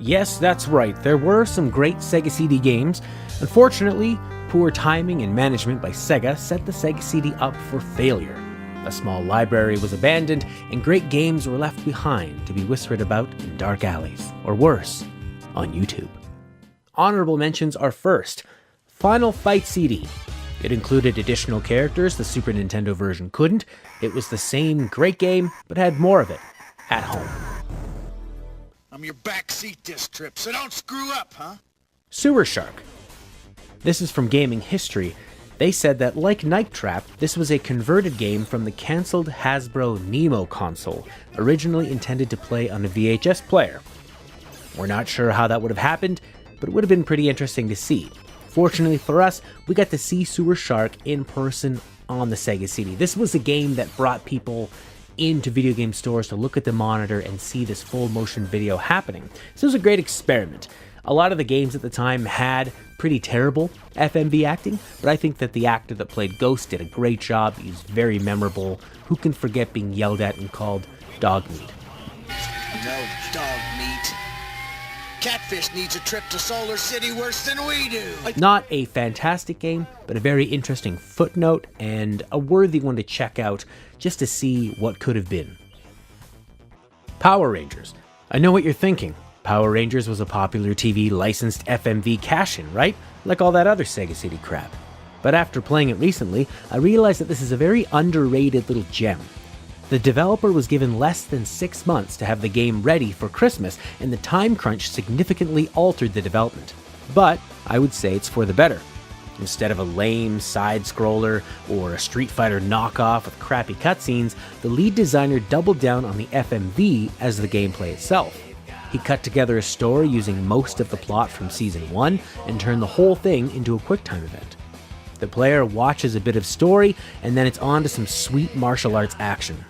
Yes, that's right, there were some great Sega CD games. Unfortunately, poor timing and management by Sega set the Sega CD up for failure. A small library was abandoned, and great games were left behind to be whispered about in dark alleys, or worse, on YouTube. Honorable mentions are first, Final Fight CD. It included additional characters the Super Nintendo version couldn't. It was the same great game, but had more of it at home. I'm your backseat this trip, so don't screw up, huh? Sewer Shark. This is from Gaming History. They said that, like Night Trap, this was a converted game from the cancelled Hasbro Nemo console, originally intended to play on a VHS player. We're not sure how that would have happened, but it would have been pretty interesting to see. Fortunately for us, we got to see Sewer Shark in person on the Sega CD. This was a game that brought people into video game stores to look at the monitor and see this full motion video happening. So it was a great experiment. A lot of the games at the time had pretty terrible FMV acting, but I think that the actor that played Ghost did a great job. He's very memorable. Who can forget being yelled at and called dog meat? No dog meat. Catfish needs a trip to Solar City worse than we do. Not a fantastic game, but a very interesting footnote and a worthy one to check out just to see what could have been. Power Rangers. I know what you're thinking. Power Rangers was a popular TV licensed FMV cash-in, right? Like all that other Sega CD crap. But after playing it recently, I realized that this is a very underrated little gem. The developer was given less than 6 months to have the game ready for Christmas, and the time crunch significantly altered the development. But I would say it's for the better. Instead of a lame side-scroller or a Street Fighter knockoff with crappy cutscenes, the lead designer doubled down on the FMV as the gameplay itself. He cut together a story using most of the plot from Season 1 and turned the whole thing into a QuickTime event. The player watches a bit of story, and then it's on to some sweet martial arts action.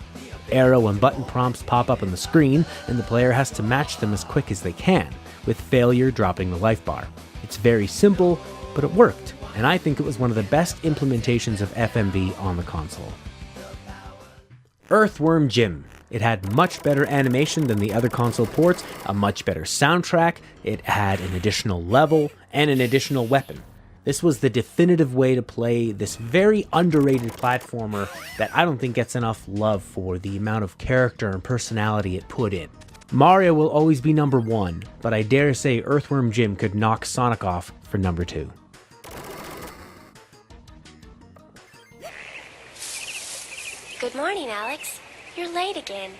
Arrow and button prompts pop up on the screen, and the player has to match them as quick as they can, with failure dropping the life bar. It's very simple, but it worked, and I think it was one of the best implementations of FMV on the console. Earthworm Jim. It had much better animation than the other console ports, a much better soundtrack, it had an additional level, and an additional weapon. This was the definitive way to play this very underrated platformer that I don't think gets enough love for the amount of character and personality it put in. Mario will always be number 1, but I dare say Earthworm Jim could knock Sonic off for number 2. Good morning, Alex. You're late again.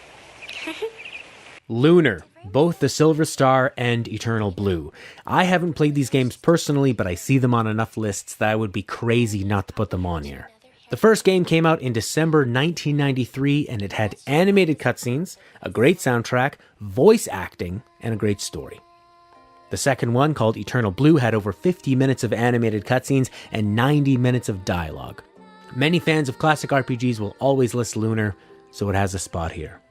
Lunar, both the Silver Star and Eternal Blue. I haven't played these games personally, but I see them on enough lists that I would be crazy not to put them on here. The first game came out in December 1993, and it had animated cutscenes, a great soundtrack, voice acting, and a great story. The second one, called Eternal Blue, had over 50 minutes of animated cutscenes and 90 minutes of dialogue. Many fans of classic RPGs will always list Lunar, so it has a spot here.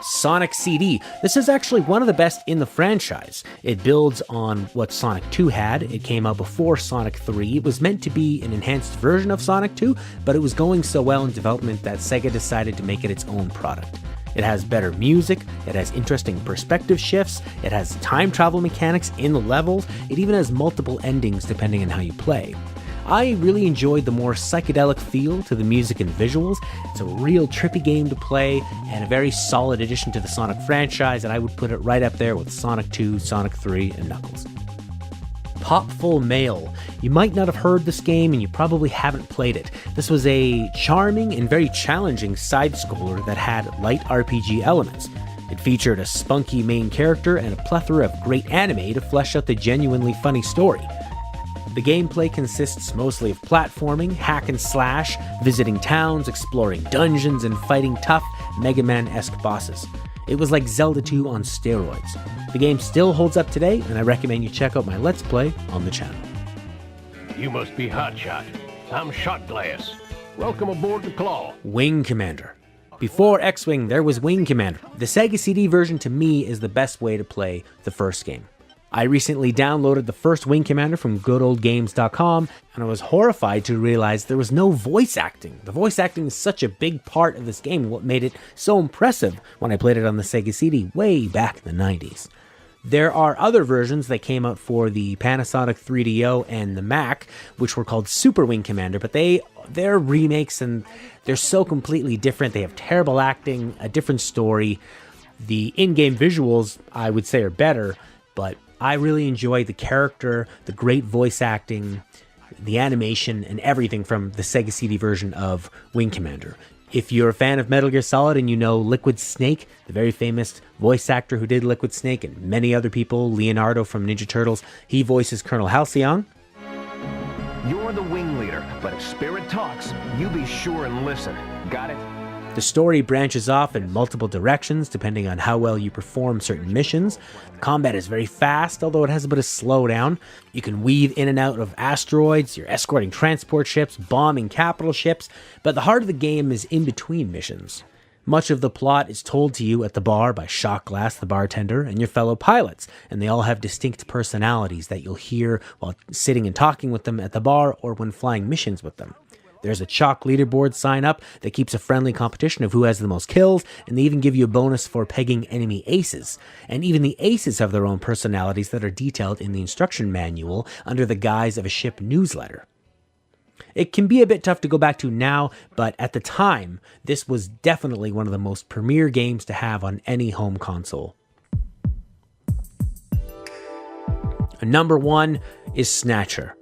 Sonic CD. This is actually one of the best in the franchise. It builds on what Sonic 2 had. It came out before Sonic 3. It was meant to be an enhanced version of Sonic 2, but it was going so well in development that Sega decided to make it its own product. It has better music, it has interesting perspective shifts, it has time travel mechanics in the levels, it even has multiple endings depending on how you play. I really enjoyed the more psychedelic feel to the music and visuals. It's a real trippy game to play and a very solid addition to the Sonic franchise, and I would put it right up there with Sonic 2, Sonic 3, and Knuckles. Popful Mail. You might not have heard this game and you probably haven't played it. This was a charming and very challenging side-scroller that had light RPG elements. It featured a spunky main character and a plethora of great anime to flesh out the genuinely funny story. The gameplay consists mostly of platforming, hack and slash, visiting towns, exploring dungeons, and fighting tough, Mega Man-esque bosses. It was like Zelda 2 on steroids. The game still holds up today, and I recommend you check out my Let's Play on the channel. You must be Hotshot. I'm Shot Glass. Welcome aboard the Claw. Wing Commander. Before X-Wing, there was Wing Commander. The Sega CD version to me is the best way to play the first game. I recently downloaded the first Wing Commander from goodoldgames.com, and I was horrified to realize there was no voice acting. The voice acting is such a big part of this game, what made it so impressive when I played it on the Sega CD way back in the 90s. There are other versions that came out for the Panasonic 3DO and the Mac, which were called Super Wing Commander, but they're remakes and they're so completely different. They have terrible acting, a different story. The in-game visuals, I would say, are better, but I really enjoy the character, the great voice acting, the animation, and everything from the Sega CD version of Wing Commander. If you're a fan of Metal Gear Solid and you know Liquid Snake, the very famous voice actor who did Liquid Snake, and many other people, Leonardo from Ninja Turtles, he voices Colonel Halcyon. You're the wing leader, but if Spirit talks, you be sure and listen. Got it? The story branches off in multiple directions depending on how well you perform certain missions. The combat is very fast, although it has a bit of slowdown. You can weave in and out of asteroids, you're escorting transport ships, bombing capital ships, but the heart of the game is in between missions. Much of the plot is told to you at the bar by Shotglass, the bartender, and your fellow pilots, and they all have distinct personalities that you'll hear while sitting and talking with them at the bar or when flying missions with them. There's a chalk leaderboard sign up that keeps a friendly competition of who has the most kills, and they even give you a bonus for pegging enemy aces. And even the aces have their own personalities that are detailed in the instruction manual under the guise of a ship newsletter. It can be a bit tough to go back to now, but at the time, this was definitely one of the most premier games to have on any home console. Number 1 is Snatcher.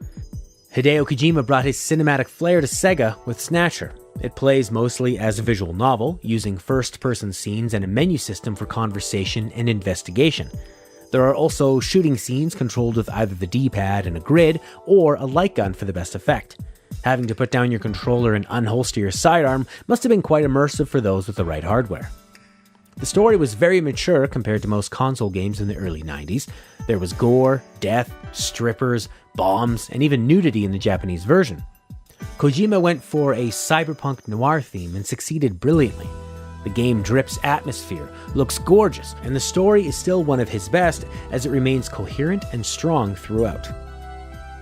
Hideo Kojima brought his cinematic flair to Sega with Snatcher. It plays mostly as a visual novel, using first-person scenes and a menu system for conversation and investigation. There are also shooting scenes controlled with either the D-pad and a grid, or a light gun for the best effect. Having to put down your controller and unholster your sidearm must have been quite immersive for those with the right hardware. The story was very mature compared to most console games in the early 90s. There was gore, death, strippers, bombs, and even nudity in the Japanese version. Kojima went for a cyberpunk noir theme and succeeded brilliantly. The game drips atmosphere, looks gorgeous, and the story is still one of his best as it remains coherent and strong throughout.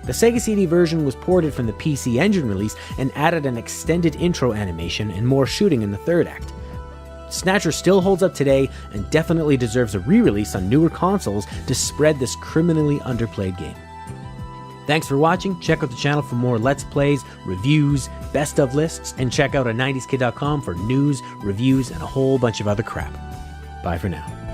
The Sega CD version was ported from the PC Engine release and added an extended intro animation and more shooting in the third act. Snatcher still holds up today and definitely deserves a re-release on newer consoles to spread this criminally underplayed game. Thanks for watching. Check out the channel for more Let's Plays, reviews, best of lists, and check out a 90skid.com for news, reviews, and a whole bunch of other crap. Bye for now.